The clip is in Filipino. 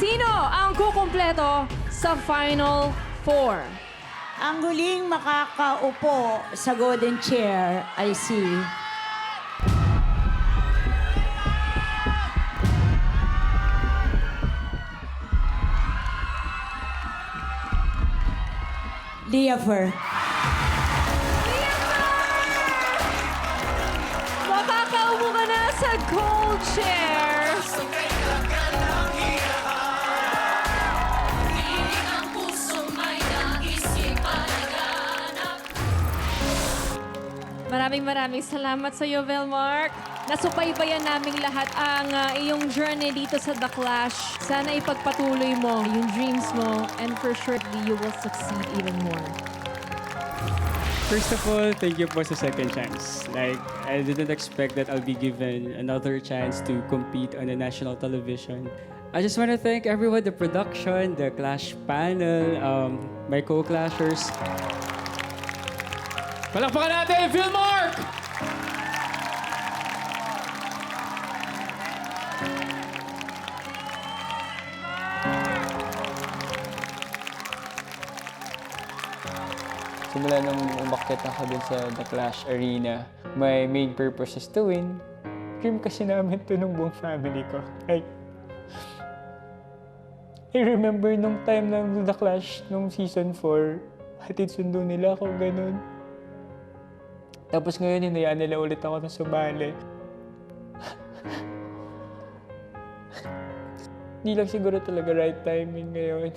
Sino ang kukumpleto sa Final Four? Ang huling makakaupo sa golden chair ay si... Leafer. Makakaupo ka na sa gold chair. Maraming salamat sa iyo, Velmark. Nasubaybayan naming lahat ang iyong journey dito sa The Clash. Sana ipagpatuloy mo yung dreams mo and for sure you will succeed even more. First of all, thank you po sa second chance. Like, I didn't expect that I'll be given another chance to compete on the national television. I just want to thank everyone, the production, the Clash panel, my co-clashers. Palakpakan natin, Philmark! Simula nung umakyat ako dun sa The Clash Arena, my main purpose is to win. Dream kasi namin to nung buong family ko. Like, I remember nung time ng The Clash, nung season 4, hatid sundo nila ako, ganun. Tapos ngayon, hinayaan nila ulit ako na sumali. Hindi lang siguro talaga right timing ngayon.